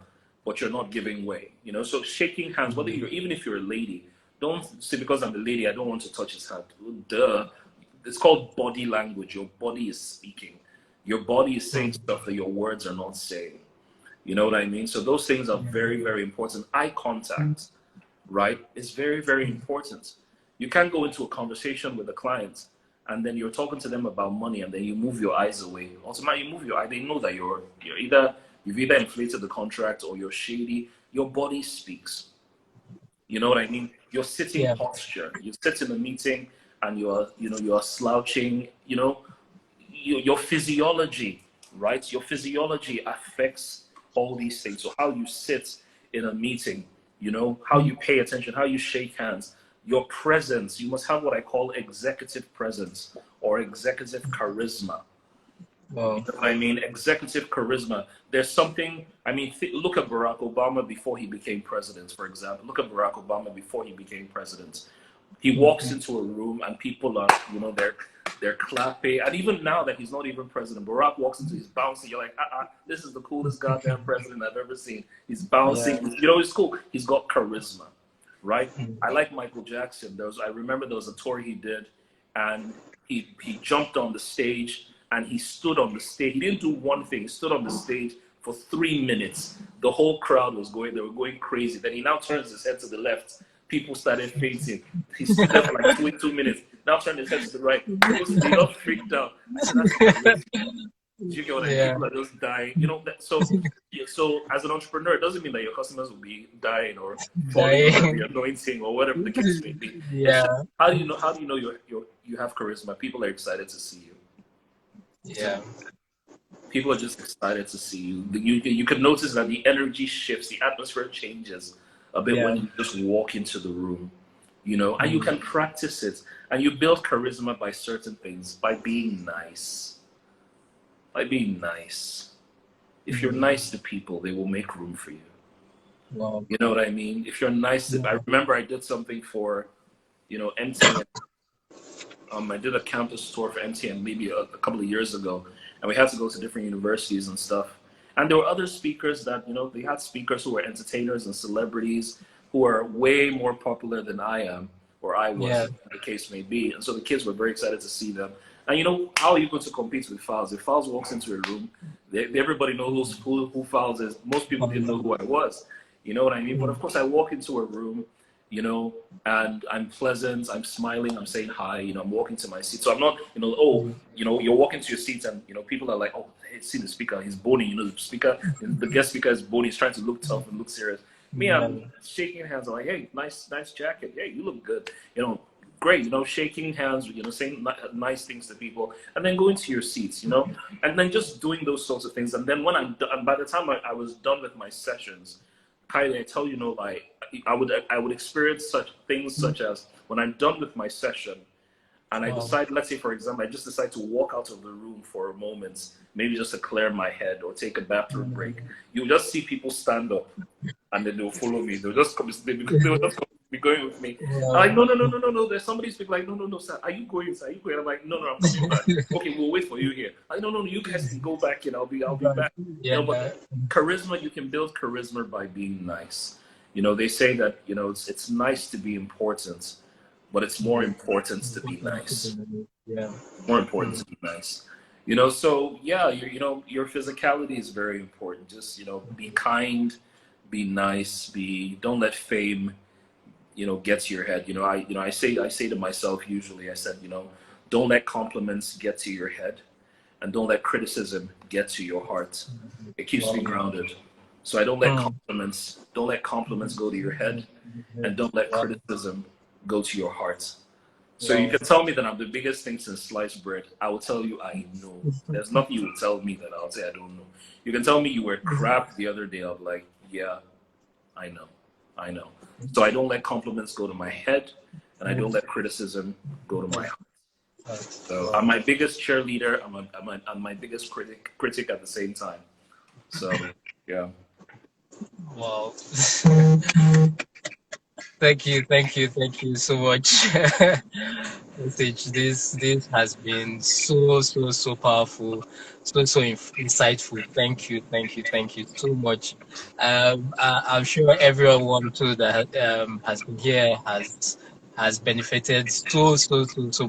but you're not giving way. You know, so shaking hands, whether you're even if you're a lady, don't say because I'm a lady, I don't want to touch his hand. Duh. It's called body language. Your body is speaking. Your body is saying Mm. stuff that your words are not saying. You know what I mean? So those things are very, very important. Eye contact, right, is very, very important. You can't go into a conversation with a client and then you're talking to them about money and then you move your eyes away. Automatically, you move your eye. They know that you've either inflated the contract or you're shady. Your body speaks. You know what I mean? Your sitting Yeah. posture. You sit in a meeting and you're slouching. You know, your physiology, right? Your physiology affects all these things. So how you sit in a meeting, you know, how you pay attention, how you shake hands, your presence. You must have what I call executive presence or executive charisma. You Wow. know what I mean? Executive charisma. There's something, I mean, look at Barack Obama before he became president, for example. Look at Barack Obama before he became president. He walks into a room and people are, you know, they're clapping. And even now that he's not even president, Barack walks into, he's bouncing. You're like, this is the coolest goddamn president I've ever seen. He's bouncing. Yeah. You know, it's cool. He's got charisma, right? Mm. I like Michael Jackson. I remember there was a tour he did, and he jumped on the stage and he stood on the stage. He didn't do one thing. He stood on the stage for 3 minutes. The whole crowd was going. They were going crazy. Then he now turns his head to the left. People started fainting. He stood there for like 2 minutes. Now turned his head to the right. People stood up, freaked out. I said, "That's charisma." Do you get what I mean? Yeah. People are just dying. You know, so yeah, so as an entrepreneur, it doesn't mean that your customers will be dying or falling under the Dying. anointing or whatever the case may be. It's just Yeah. how do you know you have charisma? People are excited to see you. Yeah. People are just excited to see you. You can notice that the energy shifts, the atmosphere changes a bit Yeah. when you just walk into the room, you know, and you Mm. can practice it. And you build charisma by certain things, by being nice. By being nice. If you're Mm. nice to people, they will make room for you. Wow. You know what I mean? If you're nice to, I Yeah. remember I did something for, you know, MTN. I did a campus tour for MTN maybe a couple of years ago, and we had to go to different universities and stuff. And there were other speakers that, you know, they had speakers who were entertainers and celebrities who are way more popular than I am, or I was, Yeah. the case may be. And so the kids were very excited to see them. And you know, how are you going to compete with Fowles? If Fowles walks into a room, everybody knows who Fowles is. Most people didn't know who I was. You know what I mean? But Mm. of course, I walk into a room you know, and I'm pleasant, I'm smiling, I'm saying hi, you know, I'm walking to my seat. So I'm not, you know, oh, you know, you're walking to your seats and, you know, people are like, oh, hey, see the speaker, he's bony, you know, the speaker, the guest speaker is bony, he's trying to look tough and look serious. Me, Yeah. I'm shaking hands, I'm like, hey, nice jacket, hey, you look good, you know, great, you know, shaking hands, you know, saying nice things to people, and then going to your seats, you know, and then just doing those sorts of things. And then when I'm done, by the time I was done with my sessions, Kylie, I tell you, no, like I would experience such things such as when I'm done with my session and I Wow. decide, let's say for example, I just decide to walk out of the room for a moment, maybe just to clear my head or take a bathroom break. You'll just see people stand up and then they'll follow me. They'll just come, they'll just be going with me. I'm like, Wow. no. There's somebody speaking like, no, sir. Are you going, sir? Are you going? I'm like, no, I'm coming back. Okay, we'll wait for you here. Like, no, you guys can go back and I'll be But back. You yeah, know, but charisma, you can build charisma by being nice. You know, they say that, you know, it's nice to be important, but it's more important to be nice. yeah. More important to be nice. You know, so yeah, you know, your physicality is very important. Just, you know, be kind, be nice, don't let fame, you know, get to your head. I say to myself usually, I said, you know, don't let compliments get to your head and don't let criticism get to your heart. It keeps me Wow. grounded. So I don't let compliments go to your head and don't let Wow. criticism go to your heart. So you Wow. can tell me that I'm the biggest thing since sliced bread. I will tell you I know. There's nothing you will tell me that I'll say I don't know. You can tell me you were crap the other day. I'll be like, yeah, I know. I know. So I don't let compliments go to my head and I don't let criticism go to my heart. So I'm Wow. my biggest cheerleader. I'm my biggest critic at the same time. So yeah. Wow. Thank you so much. Message. This has been so powerful, insightful. Thank you so much. I'm sure everyone too that has been here has benefited so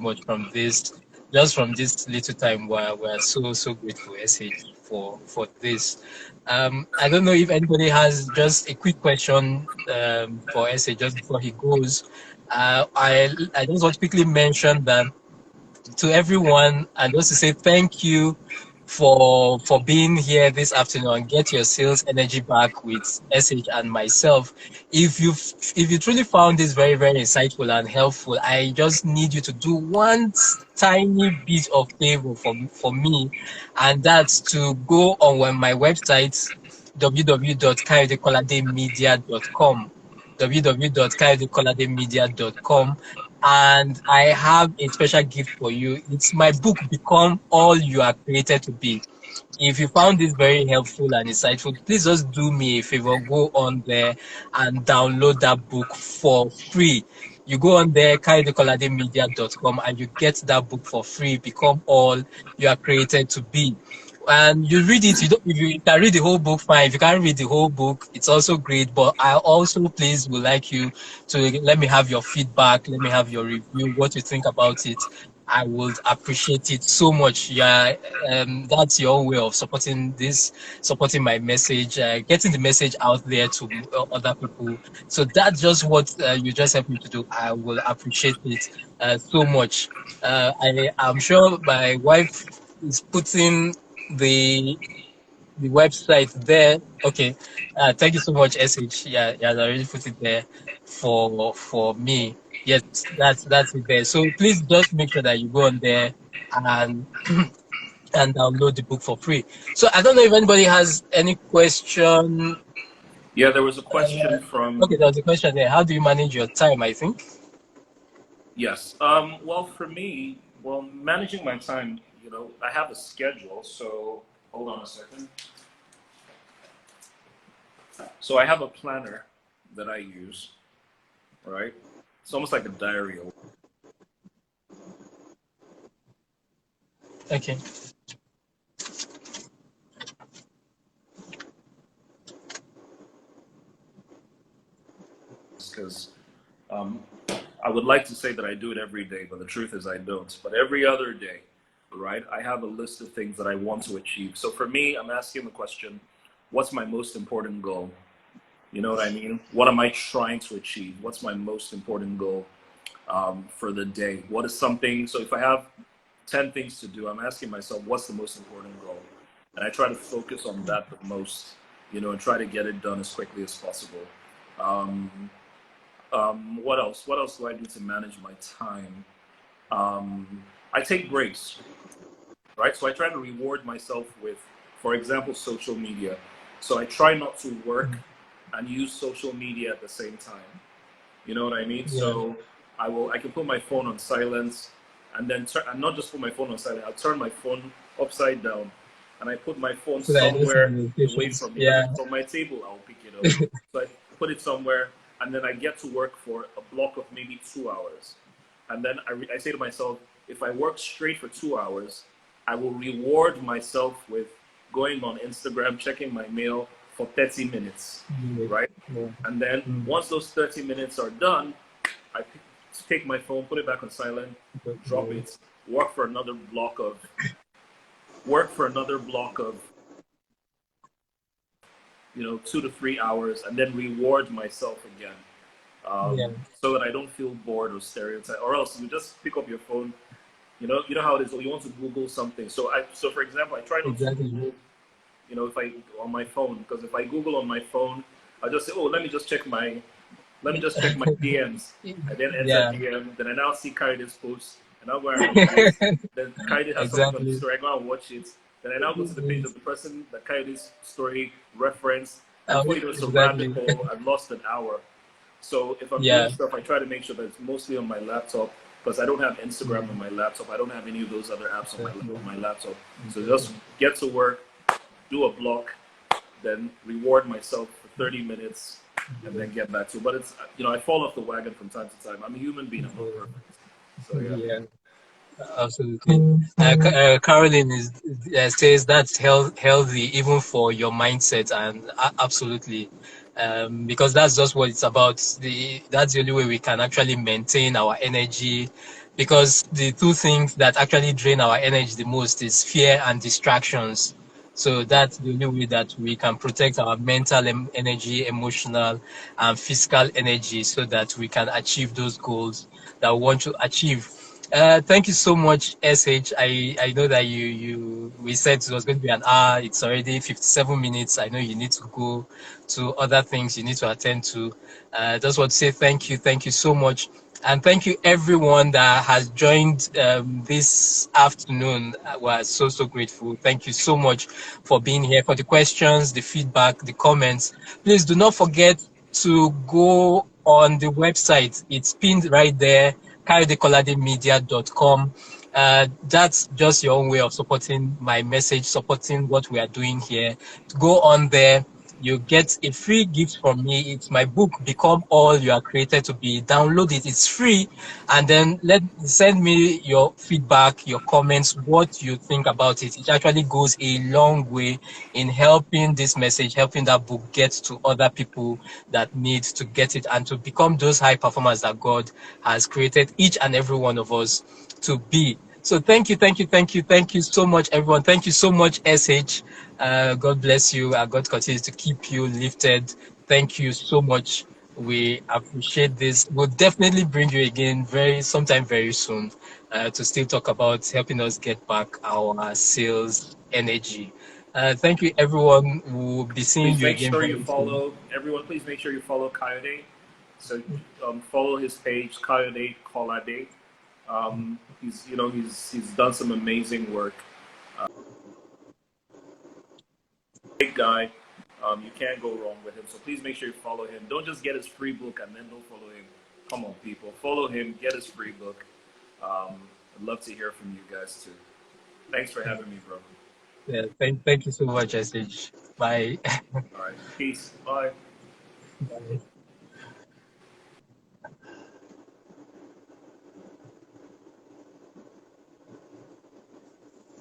much from this. Just from this little time, we're so grateful, SH, for this. I don't know if anybody has just a quick question for Essay just before he goes. I just want to quickly mention that to everyone and just to say thank you for being here this afternoon and get your sales energy back with SH and myself. If you truly found this very insightful and helpful, I just need you to do one tiny bit of favor for me, and that's to go on my website www.kayodekolademedia.com www.kayodekolademedia.com, and I have a special gift for you. It's my book, Become All You Are Created to Be. If you found this very helpful and insightful, please just do me a favor, go on there and download that book for free. You go on there, kayodekolademedia.com, and you get that book for free, Become All You Are Created to Be. And you read it. You don't. If you can read the whole book, fine. If you can't read the whole book, it's also great. But I also please would like you to let me have your feedback. Let me have your review. What you think about it. I would appreciate it so much. Yeah, that's your own way of supporting my message, getting the message out there to other people. So that's just what you just helped me to do. I will appreciate it so much. I'm sure my wife is putting the website there. Okay. Thank you so much, SH. Yeah, I already put it there for me. Yes, that's it there. So please just make sure that you go on there and and download the book for free. So I don't know if anybody has any question. Yeah, there was a Uh, question from okay, there was a question there. How do you manage your time? I think. yes. Well, for me, well, managing my time, you know, I have a schedule. So hold on a second. So I have a planner that I use, right? It's almost like a diary Okay. because um, I would like to say that I do it every day, but the truth is I don't. But every other day, right, I have a list of things that I want to achieve. So for me, I'm asking the question, what's my most important goal? You know what I mean? What am I trying to achieve? What's my most important goal for the day? What is something? So if I have 10 things to do, I'm asking myself, what's the most important goal? And I try to focus on that the most, and try to get it done as quickly as possible. Um, what else? What else do I do to manage my time? I take breaks, right? So I try to reward myself with, for example, social media. So I try not to work and use social media at the same time. You know what I mean? Yeah. So I can put my phone on silence, and then and not just put my phone on silent. I'll turn my phone upside down, and I put my phone So that I don't see somewhere away notifications. from me. Because Yeah. if it's on my table, I'll pick it up. So I put it somewhere, and then I get to work for a block of maybe 2 hours, and then I say to myself, if I work straight for 2 hours, I will reward myself with going on Instagram, checking my mail for 30 minutes, right? Yeah. And then Mm. once those 30 minutes are done, I take my phone, put it back on silent, drop it, work for another block of, 2 to 3 hours, and then reward myself again. Yeah. So that I don't feel bored or stereotyped, or else you just pick up your phone. You know how it is. Or you want to Google something. So for example, I try not to Exactly. Google. If I on my phone, because if I Google on my phone, I just say, oh, let me just check my DMs. I then enter Yeah. DM. Then I now see Kaide's post, and I'll go and read it. Then Kaide has something on the Exactly. story. I go and watch it. Then I now go to the page of the person that Kaide's story referenced, and before you know it's a rabbit Exactly. hole. I've lost an hour. So if I'm doing Yeah. stuff, I try to make sure that it's mostly on my laptop, because I don't have Instagram Mm. on my laptop. I don't have any of those other apps on Exactly. my laptop. So Exactly. just get to work, do a block, then reward myself for 30 minutes, and then get back to it. But it's, I fall off the wagon from time to time. I'm a human being. I'm not perfect. So yeah. Yeah. Absolutely. Caroline says that's healthy even for your mindset, and absolutely, because that's just what it's about. That's the only way we can actually maintain our energy, because the two things that actually drain our energy the most is fear and distractions. So that's the only way that we can protect our mental energy, emotional and physical energy, so that we can achieve those goals that we want to achieve. Thank you so much, SH. I know that we said it was going to be an hour. It's already 57 minutes. I know you need to go to other things you need to attend to. Just want to say thank you so much. And thank you everyone that has joined this afternoon. We're so grateful. Thank you so much for being here, for the questions, the feedback, the comments. Please do not forget to go on the website. It's pinned right there, kayodekolade.media.com. That's just your own way of supporting my message, supporting what we are doing here. Go on there. You get a free gift from me. It's my book, Become All You Are Created to Be. Download it. It's free. And then send me your feedback, your comments, what you think about it. It actually goes a long way in helping this message, helping that book get to other people that need to get it and to become those high performers that God has created each and every one of us to be. So thank you so much, everyone. Thank you so much, SH. God bless you, and God continues to keep you lifted. Thank you so much. We appreciate this. We'll definitely bring you again sometime very soon to still talk about helping us get back our sales energy. Thank you, everyone. We'll be seeing Please you make again sure you very soon. follow everyone. Please make sure you follow Coyote. So follow his page, Coyote Colade. He's done some amazing work. Great guy. You can't go wrong with him. So please make sure you follow him. Don't just get his free book and then don't follow him. Come on, people, follow him. Get his free book. I'd love to hear from you guys too. Thanks for having me, bro. Yeah, thank you so much, SH. Bye. All right, peace. Bye. Bye.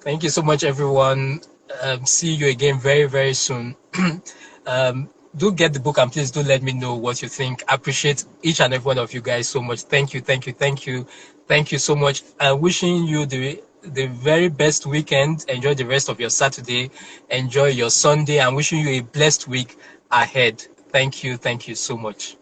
Thank you so much, everyone. See you again very soon. Do get the book, and please do let me know what you think. I appreciate each and every one of you guys so much. Thank you so much. Wishing you the very best weekend. Enjoy the rest of your Saturday. Enjoy your Sunday. I'm wishing you a blessed week ahead. Thank you. Thank you so much.